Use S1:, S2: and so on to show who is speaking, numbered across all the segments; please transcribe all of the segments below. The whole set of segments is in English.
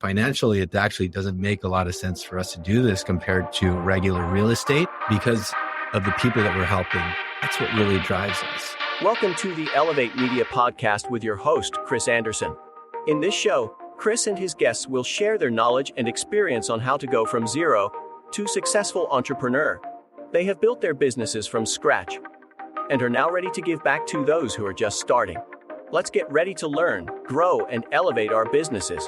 S1: financially, it actually doesn't make a lot of sense for us to do this compared to regular real estate because of the people that we're helping. That's what really drives us.
S2: Welcome to the Elevate Media Podcast with your host, Chris Anderson. In this show, Chris and his guests will share their knowledge and experience on how to go from zero to successful entrepreneur. They have built their businesses from scratch and are now ready to give back to those who are just starting. Let's get ready to learn, grow, and elevate our businesses.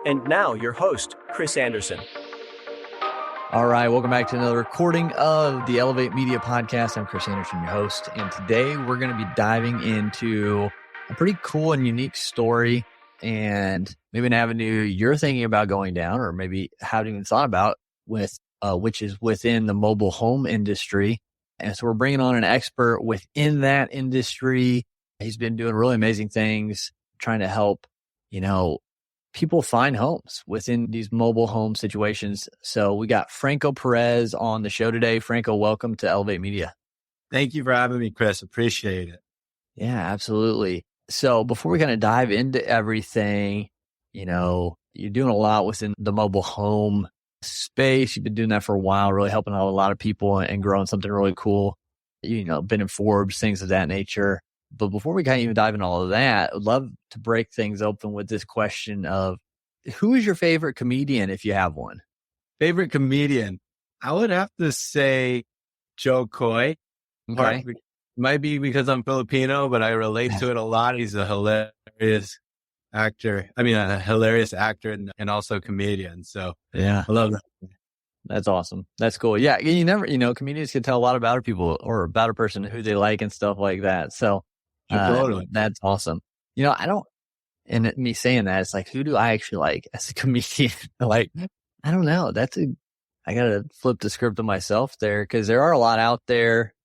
S2: And now, your host, Chris Anderson.
S3: All right, welcome back to another recording of the Elevate Media Podcast. I'm Chris Anderson, your host, and today we're going to be diving into a pretty cool and unique story and maybe an avenue you're thinking about going down or maybe haven't even thought about with, which is within the mobile home industry. And so we're bringing on an expert within that industry. He's been doing really amazing things, trying to help, people find homes within these mobile home situations. So we got Franco Perez on the show today. Franco, welcome to Elevate Media.
S1: Thank you for having me, Chris. Appreciate it.
S3: Yeah, absolutely. So before we kind of dive into everything, you're doing a lot within the mobile home space. You've been doing that for a while, really helping out a lot of people and growing something really cool. Been in Forbes, things of that nature. But before we kind of even dive into all of that, I'd love to break things open with this question of who is your favorite comedian if you have one?
S1: Favorite comedian? I would have to say Joe Coy.
S3: Okay.
S1: Might be because I'm Filipino, but I relate to it a lot. He's a hilarious actor. A hilarious actor and also comedian. So
S3: yeah,
S1: I love that.
S3: That's awesome. That's cool. Yeah. You never, comedians can tell a lot about people or about a person who they like and stuff like that. So
S1: totally.
S3: That's awesome. And me saying that, it's like, who do I actually like as a comedian? I don't know. I got to flip the script on myself there because there are a lot out there.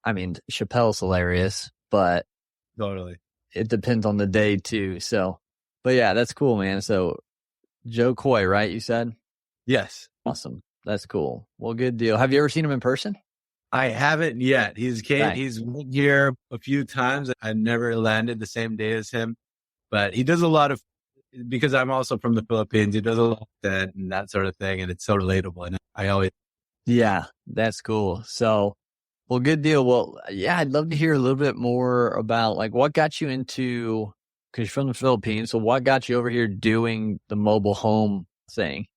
S3: Chappelle's hilarious, but
S1: totally.
S3: It depends on the day too. So, but yeah, that's cool, man. So Joe Coy, right? You said?
S1: Yes.
S3: Awesome. That's cool. Well, good deal. Have you ever seen him in person?
S1: I haven't yet. He's been here a few times. I never landed the same day as him, but he does a lot of, because I'm also from the Philippines, he does a lot of that and that sort of thing. And it's so relatable. And
S3: yeah, that's cool. So, well, good deal. Well, yeah, I'd love to hear a little bit more about what got you into, because you're from the Philippines. So what got you over here doing the mobile home thing?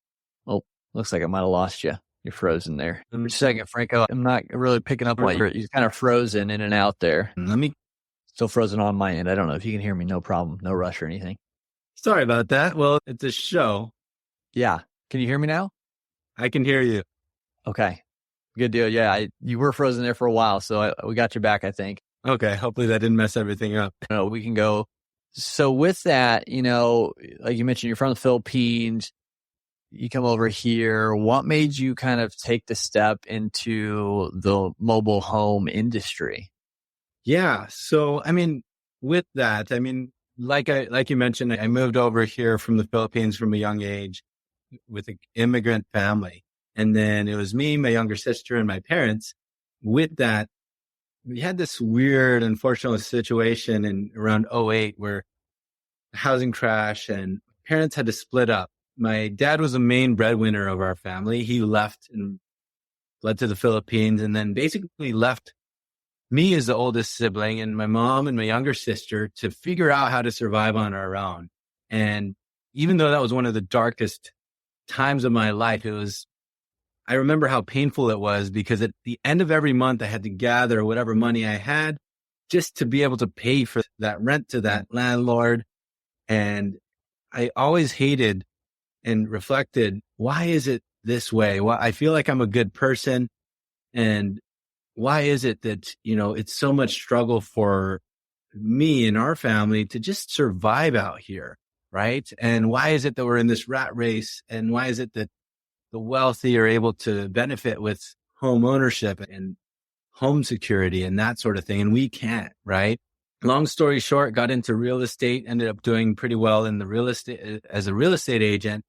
S3: Oh, looks like I might have lost you. You're frozen there. Just a second, Franco. I'm not really picking up what you're kind of frozen in and out there. Still frozen on my end. I don't know if you can hear me. No problem. No rush or anything.
S1: Sorry about that. Well, it's a show.
S3: Yeah. Can you hear me now?
S1: I can hear you.
S3: Okay. Good deal. Yeah. You were frozen there for a while, so we got you back, I think.
S1: Okay. Hopefully that didn't mess everything up.
S3: No, we can go. So with that, like you mentioned, you're from the Philippines. You come over here. What made you kind of take the step into the mobile home industry?
S1: Yeah. So, with that, like you mentioned, I moved over here from the Philippines from a young age with an immigrant family. And then it was me, my younger sister, and my parents. With that, we had this weird, unfortunate situation in around 2008 where the housing crash and parents had to split up. My dad was the main breadwinner of our family. He left and fled to the Philippines and then basically left me as the oldest sibling and my mom and my younger sister to figure out how to survive on our own. And even though that was one of the darkest times of my life, I remember how painful it was because at the end of every month, I had to gather whatever money I had just to be able to pay for that rent to that landlord. And I always hated and reflected, why is it this way? Well, I feel like I'm a good person. And why is it that, it's so much struggle for me and our family to just survive out here, right? And why is it that we're in this rat race? And why is it that the wealthy are able to benefit with home ownership and home security and that sort of thing, and we can't, right? Long story short, got into real estate, ended up doing pretty well in the real estate as a real estate agent.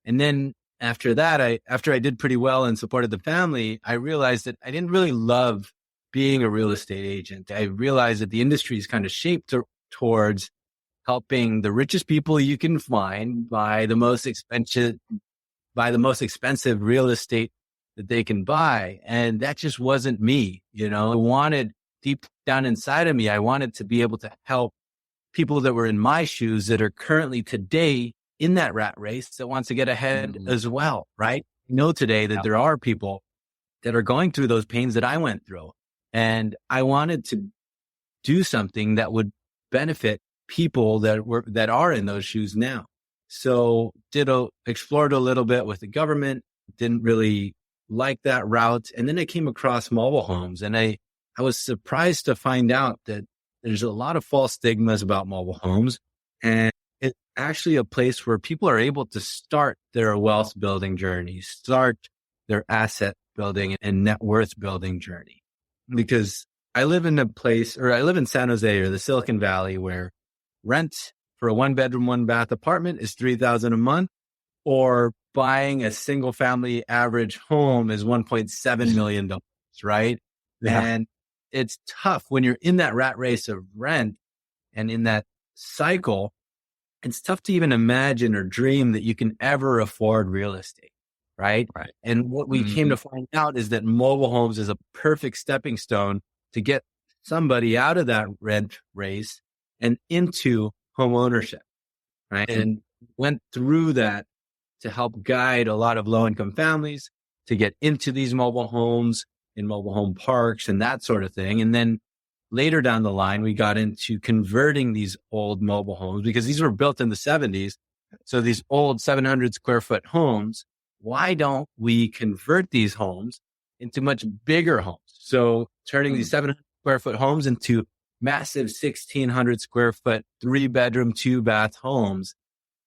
S1: And then after that, after I did pretty well and supported the family, I realized that I didn't really love being a real estate agent. I realized that the industry is kind of shaped towards helping the richest people you can find buy the most expensive real estate that they can buy. And that just wasn't me. I wanted deep down inside of me, I wanted to be able to help people that were in my shoes that are currently today in that rat race that wants to get ahead as well. Right. I know today that there are people that are going through those pains that I went through. And I wanted to do something that would benefit people that are in those shoes now. So explored a little bit with the government, didn't really like that route. And then I came across mobile homes, and I was surprised to find out that there's a lot of false stigmas about mobile homes. And it's actually a place where people are able to start their wealth building journey, start their asset building and net worth building journey. Because I live in San Jose or the Silicon Valley, where rent for a 1-bedroom, 1-bath apartment is $3,000 a month, or buying a single family average home is $1.7 million, right? Yeah. And it's tough when you're in that rat race of rent and in that cycle. It's tough to even imagine or dream that you can ever afford real estate, right? And what we came to find out is that mobile homes is a perfect stepping stone to get somebody out of that rent race and into home ownership, right? And went through that to help guide a lot of low-income families to get into these mobile homes in mobile home parks and that sort of thing. And then later down the line, we got into converting these old mobile homes because these were built in the 70s. So these old 700 square foot homes, why don't we convert these homes into much bigger homes? So turning these 700 square foot homes into massive 1,600 square foot, 3-bedroom, 2-bath homes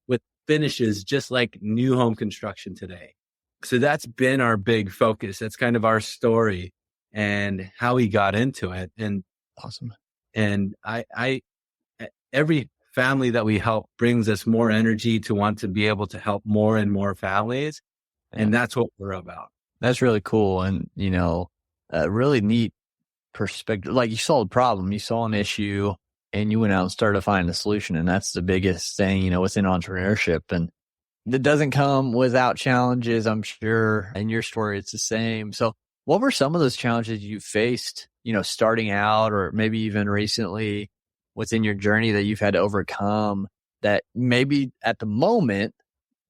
S1: with finishes just like new home construction today. So that's been our big focus. That's kind of our story and how we got into it. And
S3: awesome.
S1: And every family that we help brings us more energy to want to be able to help more and more families. Yeah. And that's what we're about.
S3: That's really cool. And, a really neat perspective. Like, you saw the problem, you saw an issue, and you went out and started to find a solution. And that's the biggest thing, within entrepreneurship. And that doesn't come without challenges, I'm sure. In your story, it's the same. So what were some of those challenges you faced, starting out, or maybe even recently within your journey that you've had to overcome, that maybe at the moment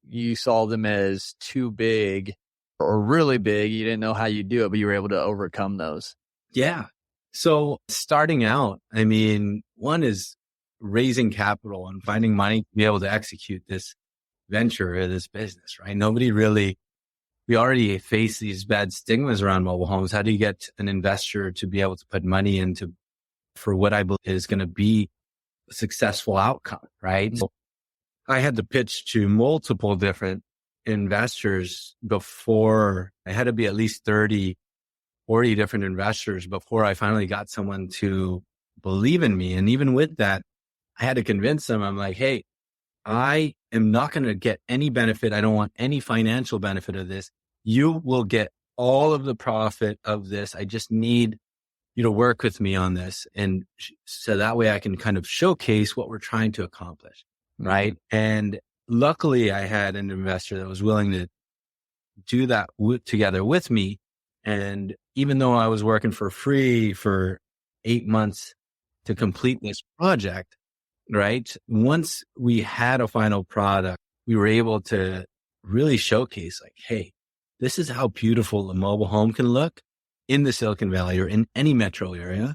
S3: you saw them as too big or really big? You didn't know how you do it, but you were able to overcome those.
S1: Yeah. So starting out, one is raising capital and finding money to be able to execute this venture or this business, right? We already face these bad stigmas around mobile homes. How do you get an investor to be able to put money into for what I believe is going to be a successful outcome, right? So I had to pitch to multiple different investors before. I had to be at least 30, 40 different investors before I finally got someone to believe in me. And even with that, I had to convince them. I'm like, hey, I am not going to get any benefit. I don't want any financial benefit of this. You will get all of the profit of this. I just need you to work with me on this. And so that way I can kind of showcase what we're trying to accomplish. Right. And luckily I had an investor that was willing to do that together with me. And even though I was working for free for 8 months to complete this project, right? Once we had a final product, we were able to really showcase like, hey, this is how beautiful a mobile home can look in the Silicon Valley or in any metro area.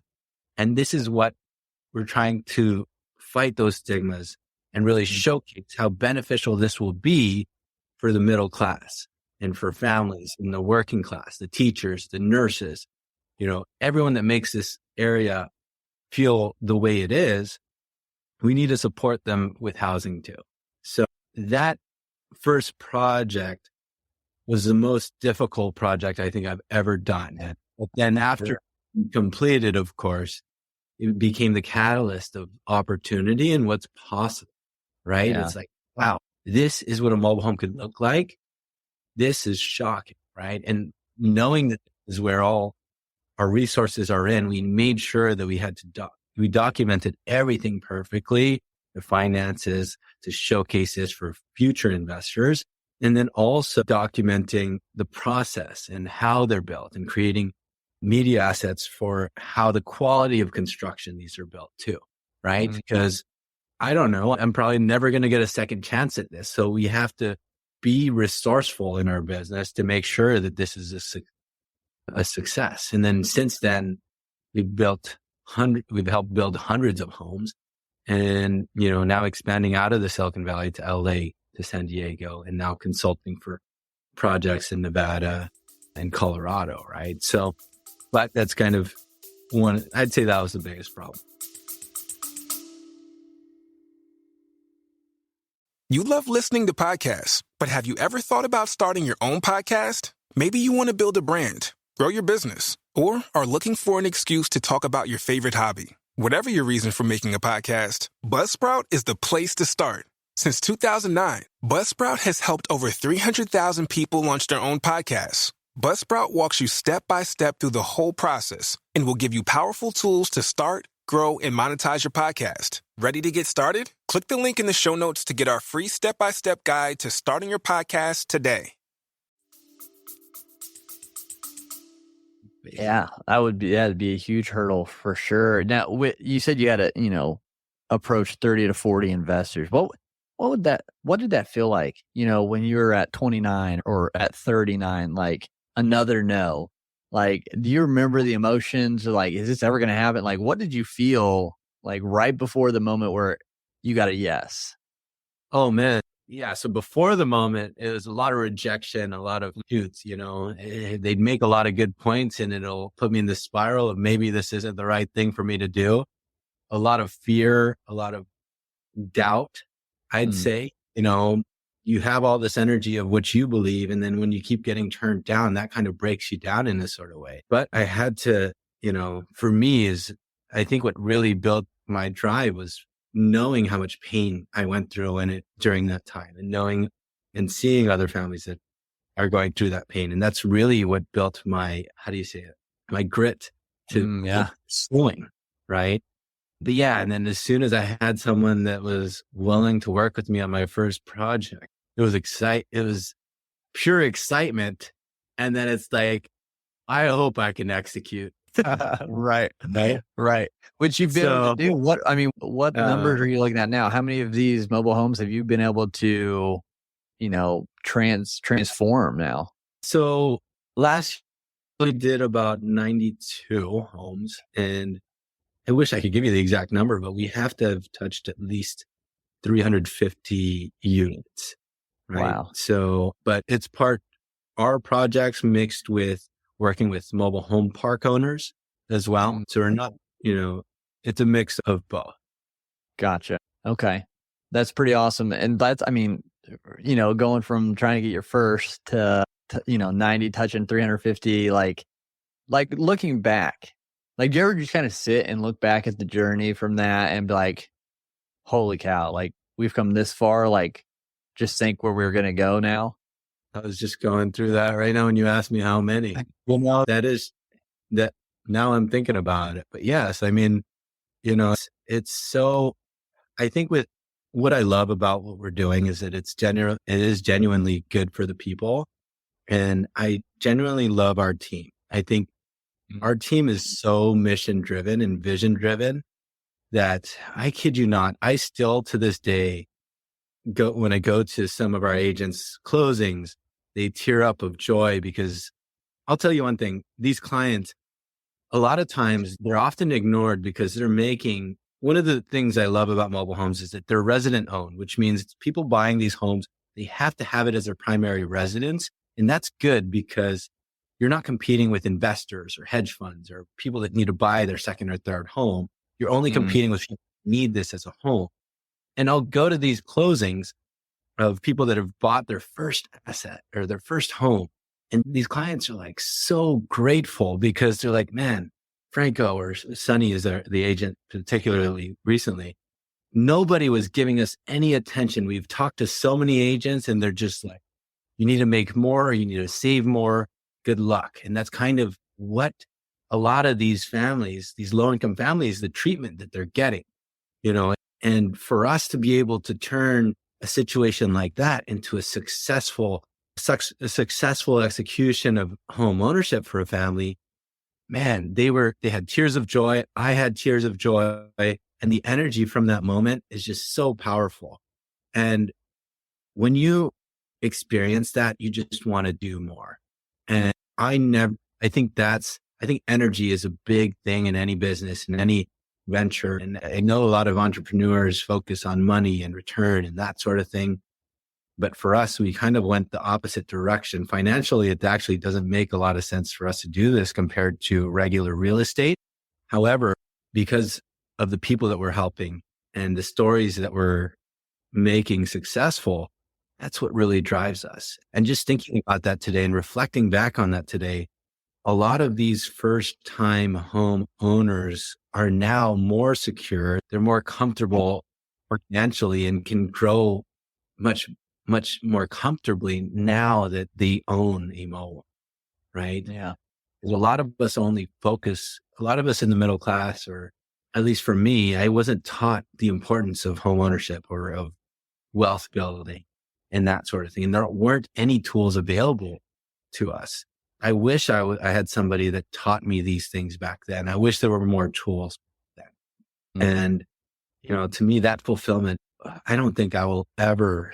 S1: And this is what we're trying to fight those stigmas and really showcase how beneficial this will be for the middle class and for families in the working class, the teachers, the nurses, everyone that makes this area feel the way it is. We need to support them with housing too. So that first project was the most difficult project I think I've ever done. But then after completed, of course, it became the catalyst of opportunity and what's possible, right? Yeah. It's like, wow, this is what a mobile home could look like. This is shocking, right? And knowing that this is where all our resources are in, we made sure that we had to we documented everything perfectly. the finances to showcase this for future investors. And then also documenting the process and how they're built and creating media assets for how the quality of construction these are built too, right? Because I don't know, I'm probably never going to get a second chance at this. So we have to be resourceful in our business to make sure that this is a success. And then since then, we've helped build hundreds of homes, and, now expanding out of the Silicon Valley to LA, to San Diego, and now consulting for projects in Nevada and Colorado, right? So, but that's kind of I'd say that was the biggest problem.
S4: You love listening to podcasts, but have you ever thought about starting your own podcast? Maybe you want to build a brand, grow your business, or are looking for an excuse to talk about your favorite hobby. Whatever your reason for making a podcast, Buzzsprout is the place to start. Since 2009, Buzzsprout has helped over 300,000 people launch their own podcasts. Buzzsprout walks you step by step through the whole process and will give you powerful tools to start, grow, and monetize your podcast. Ready to get started? Click the link in the show notes to get our free step-by-step guide to starting your podcast today.
S3: Yeah, that'd be a huge hurdle for sure. Now, you said you had to, approach 30 to 40 investors. What did that feel like, when you were at 29 or at 39, like another no? Like, do you remember the emotions? Like, is this ever going to happen? Like, what did you feel like right before the moment where you got a yes?
S1: Oh, man. Yeah. So before the moment, it was a lot of rejection, a lot of shoots, they'd make a lot of good points and it'll put me in the spiral of maybe this isn't the right thing for me to do. A lot of fear, a lot of doubt, I'd say. You have all this energy of what you believe. And then when you keep getting turned down, that kind of breaks you down in a sort of way. But I had to, for me I think what really built my drive was knowing how much pain I went through during that time, and knowing and seeing other families that are going through that pain. And that's really what built my, my grit to slowing, right? But yeah, and then as soon as I had someone that was willing to work with me on my first project, it was pure excitement. And then it's like, I hope I can execute.
S3: Right. Which you've been able to do. What numbers are you looking at now? How many of these mobile homes have you been able to, transform now?
S1: So last year we did about 92 homes, and I wish I could give you the exact number, but we have to have touched at least 350 units. Right?
S3: Wow.
S1: So, but it's our projects mixed with working with mobile home park owners as well. So we're not, it's a mix of both.
S3: Gotcha. Okay. That's pretty awesome. And that's, going from trying to get your first to 90, touching 350, like looking back, like, do you ever just kind of sit and look back at the journey from that and be like, holy cow, like we've come this far, like just think where we're going to go now?
S1: I was just going through that right now when you asked me how many. Well, now I'm thinking about it. But yes, it's so, I think with what I love about what we're doing is that it is genuinely good for the people. And I genuinely love our team. I think our team is so mission driven and vision driven that I kid you not, I still to this day when I go to some of our agents' closings, they tear up of joy, because I'll tell you one thing, these clients, a lot of times they're often ignored because they're making, one of the things I love about mobile homes is that they're resident owned, which means people buying these homes, they have to have it as their primary residence. And that's good because you're not competing with investors or hedge funds or people that need to buy their second or third home. You're only competing with people who need this as a home. And I'll go to these closings of people that have bought their first asset or their first home. And these clients are like so grateful because they're like, man, Franco or Sonny is the agent, particularly recently. Nobody was giving us any attention. We've talked to so many agents and they're just like, you need to make more, or you need to save more. Good luck. And that's kind of what a lot of these families, these low income families, the treatment that they're getting, And for us to be able to turn a situation like that into a successful execution of home ownership for a family, man, they had tears of joy. I had tears of joy. And the energy from that moment is just so powerful. And when you experience that, you just want to do more. And I think energy is a big thing in any business, in any venture. And I know a lot of entrepreneurs focus on money and return and that sort of thing. But for us, we kind of went the opposite direction. Financially, it actually doesn't make a lot of sense for us to do this compared to regular real estate. However, because of the people that we're helping and the stories that we're making successful, that's what really drives us. And just thinking about that today and reflecting back on that today, a lot of these first time home owners are now more secure. They're more comfortable financially and can grow much more comfortably now that they own a mobile, right?
S3: Yeah.
S1: A lot of us in the middle class, or at least for me, I wasn't taught the importance of home ownership or of wealth building and that sort of thing. And there weren't any tools available to us. I wish I had somebody that taught me these things back then. I wish there were more tools back then.
S3: Mm-hmm.
S1: And, to me, that fulfillment, I don't think I will ever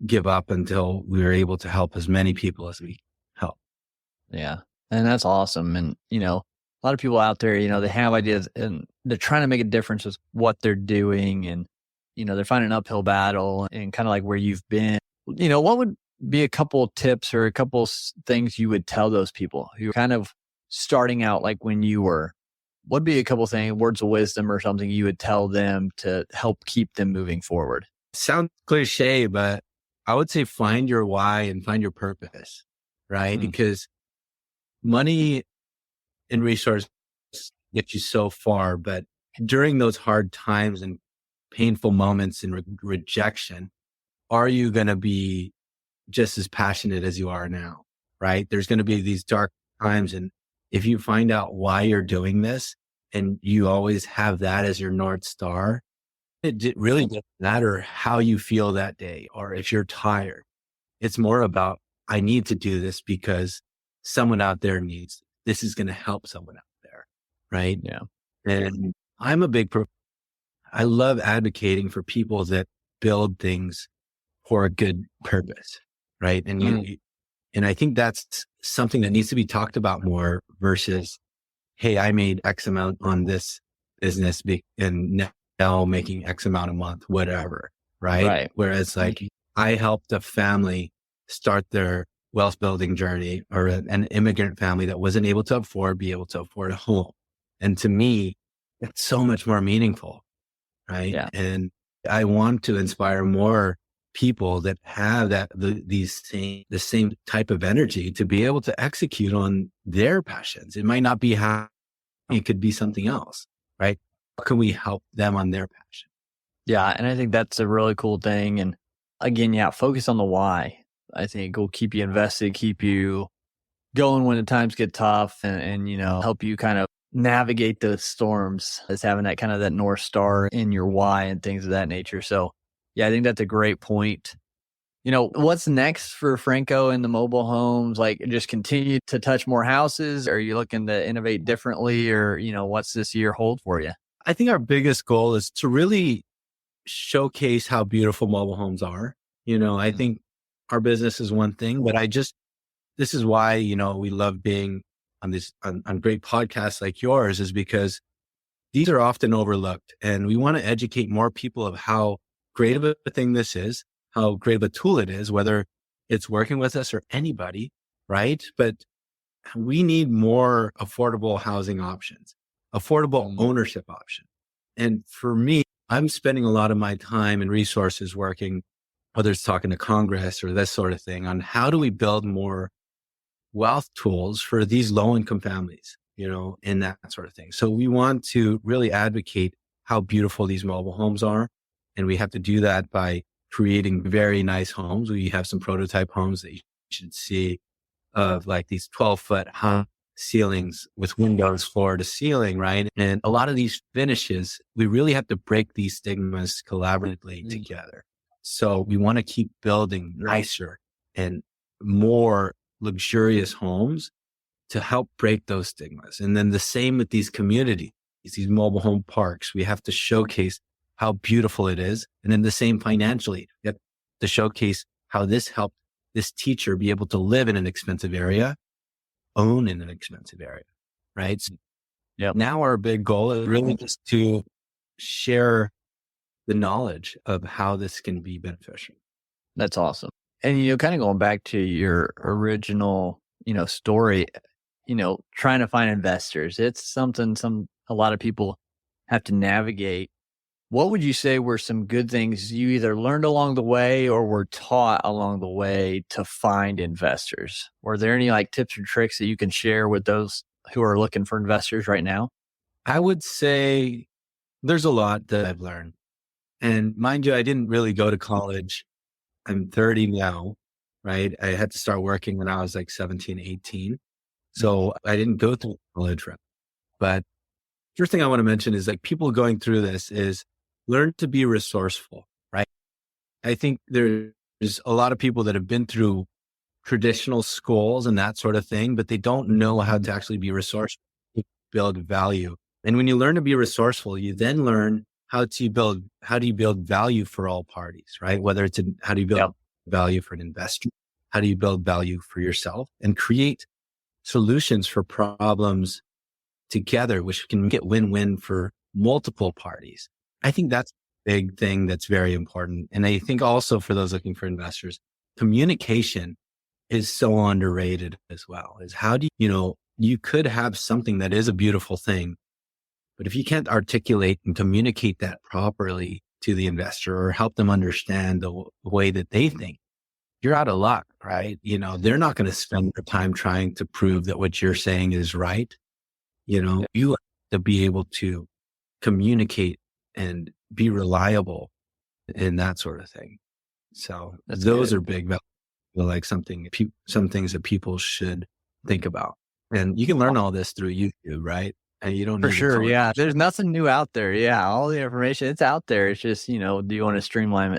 S1: give up until we are able to help as many people as we help.
S3: Yeah. And that's awesome. And, a lot of people out there, they have ideas and they're trying to make a difference with what they're doing. And, they're finding an uphill battle and kind of like where you've been. What would be a couple of tips or a couple of things you would tell those people who are kind of starting out like when you were? What'd be a couple of things, words of wisdom or something you would tell them to help keep them moving forward?
S1: Sounds cliche, but I would say find your why and find your purpose, right? Because money and resources get you so far, but during those hard times and painful moments and rejection, are you going to be just as passionate as you are now, right? There's going to be these dark times. And if you find out why you're doing this and you always have that as your North Star, it really doesn't matter how you feel that day or if you're tired. It's more about, I need to do this because someone out there needs, this is going to help someone out there. Right.
S3: Yeah.
S1: And I'm I love advocating for people that build things for a good purpose. Right. And and I think that's something that needs to be talked about more versus, hey, I made X amount on this business and now making X amount a month, whatever. Right. Whereas I helped a family start their wealth building journey, or an immigrant family that wasn't able to be able to afford a home. And to me, it's so much more meaningful. Right.
S3: Yeah.
S1: And I want to inspire more people that have the same type of energy to be able to execute on their passions. It might not be it could be something else, right? How can we help them on their passion?
S3: Yeah. And I think that's a really cool thing. And again, focus on the why. I think it will keep you invested, keep you going when the times get tough and help you kind of navigate those storms as having that kind of that North Star in your why and things of that nature. So yeah, I think that's a great point. What's next for Franco and the mobile homes? Like, just continue to touch more houses? Are you looking to innovate differently, or, what's this year hold for you?
S1: I think our biggest goal is to really showcase how beautiful mobile homes are. I think our business is one thing, but this is why, we love being on great podcasts like yours, is because these are often overlooked, and we want to educate more people of how great of a thing this is, how great of a tool it is, whether it's working with us or anybody, right? But we need more affordable housing options, affordable ownership options. And for me, I'm spending a lot of my time and resources working, whether it's talking to Congress or this sort of thing, on how do we build more wealth tools for these low-income families, and that sort of thing. So we want to really advocate how beautiful these mobile homes are. And we have to do that by creating very nice homes. We have some prototype homes that you should see of like these 12-foot high ceilings with windows floor to ceiling, right? And a lot of these finishes, we really have to break these stigmas collaboratively together. So we want to keep building nicer and more luxurious homes to help break those stigmas. And then the same with these communities, these mobile home parks. We have to showcase how beautiful it is. And then the same financially, we have to showcase how this helped this teacher be able to live in an expensive area, own in an expensive area, right? So now our big goal is really just to share the knowledge of how this can be beneficial.
S3: That's awesome. And, kind of going back to your original, story, trying to find investors, it's something a lot of people have to navigate. What would you say were some good things you either learned along the way or were taught along the way to find investors? Were there any tips or tricks that you can share with those who are looking for investors right now?
S1: I would say there's a lot that I've learned. And mind you, I didn't really go to college. I'm 30 now, right? I had to start working when I was 17, 18. So I didn't go through college route. But first thing I want to mention is people going through this is learn to be resourceful, right? I think there's a lot of people that have been through traditional schools and that sort of thing, but they don't know how to actually be resourceful, to build value. And when you learn to be resourceful, you then learn how do you build value for all parties, right? Whether it's how do you build value for an investor? How do you build value for yourself and create solutions for problems together, which can get win-win for multiple parties? I think that's a big thing that's very important. And I think also for those looking for investors, communication is so underrated as well. Is how do you could have something that is a beautiful thing, but if you can't articulate and communicate that properly to the investor or help them understand the way that they think, you're out of luck, right? They're not going to spend their time trying to prove that what you're saying is right. You have to be able to communicate and be reliable in that sort of thing. So those are big, some things that people should think about. And you can learn all this through YouTube, right? And you don't
S3: For
S1: need
S3: sure. Yeah. There's nothing new out there. Yeah. All the information, it's out there. It's just, do you want to streamline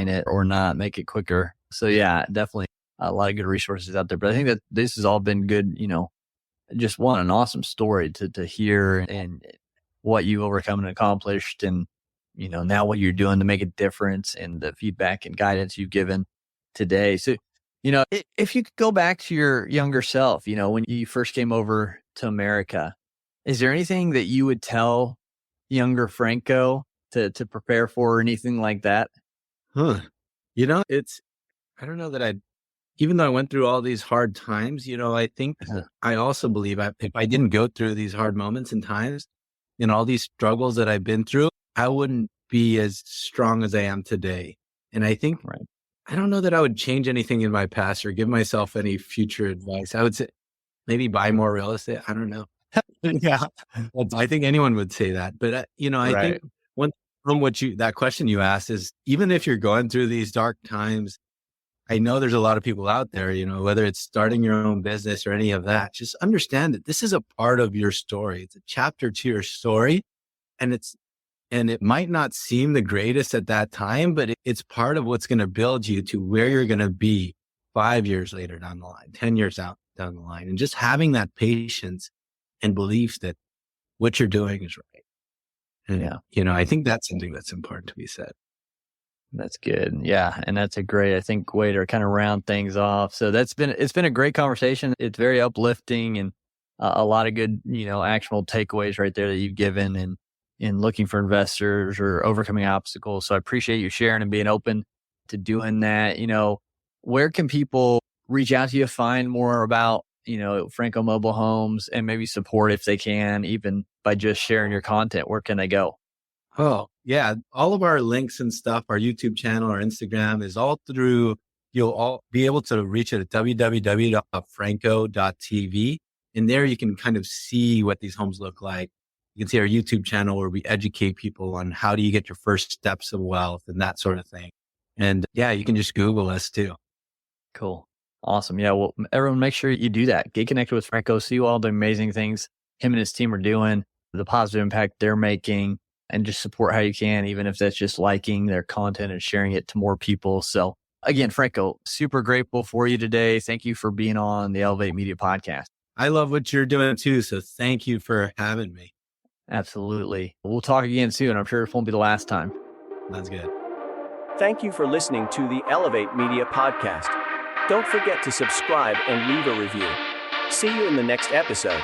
S3: it or not, make it quicker? So yeah, definitely a lot of good resources out there. But I think that this has all been good, just an awesome story to hear and what you overcome and accomplished and, now what you're doing to make a difference and the feedback and guidance you've given today. So, if you could go back to your younger self, when you first came over to America, is there anything that you would tell younger Franco to prepare for or anything like that?
S1: I don't know that even though I went through all these hard times, I think I also believe if I didn't go through these hard moments and times and all these struggles that I've been through, I wouldn't be as strong as I am today. And I think, I don't know that I would change anything in my past or give myself any future advice. I would say maybe buy more real estate. I don't know. I think anyone would say that. But, I think from that question you asked is, even if you're going through these dark times, I know there's a lot of people out there, whether it's starting your own business or any of that, just understand that this is a part of your story. It's a chapter to your story. And it might not seem the greatest at that time, but it's part of what's going to build you to where you're going to be 5 years later down the line, 10 years out down the line. And just having that patience and belief that what you're doing is right. And, I think that's something that's important to be said.
S3: That's good. Yeah. And that's a great, I think, way to kind of round things off. So it's been a great conversation. It's very uplifting and a lot of good, actionable takeaways right there that you've given and in looking for investors or overcoming obstacles. So I appreciate you sharing and being open to doing that. Where can people reach out to you, find more about, Franco Mobile Homes and maybe support if they can, even by just sharing your content? Where can they go?
S1: Oh, yeah. All of our links and stuff, our YouTube channel, our Instagram is all through, you'll all be able to reach it at www.franco.tv. And there you can kind of see what these homes look like. You can see our YouTube channel where we educate people on how do you get your first steps of wealth and that sort of thing. And yeah, you can just Google us too.
S3: Cool. Awesome. Yeah. Well, everyone, make sure you do that. Get connected with Franco, see all the amazing things him and his team are doing, the positive impact they're making, and just support how you can, even if that's just liking their content and sharing it to more people. So again, Franco, super grateful for you today. Thank you for being on the Elevate Media Podcast.
S1: I love what you're doing too. So thank you for having me.
S3: Absolutely. We'll talk again soon. I'm sure it won't be the last time.
S1: That's good.
S2: Thank you for listening to the Elevate Media Podcast. Don't forget to subscribe and leave a review. See you in the next episode.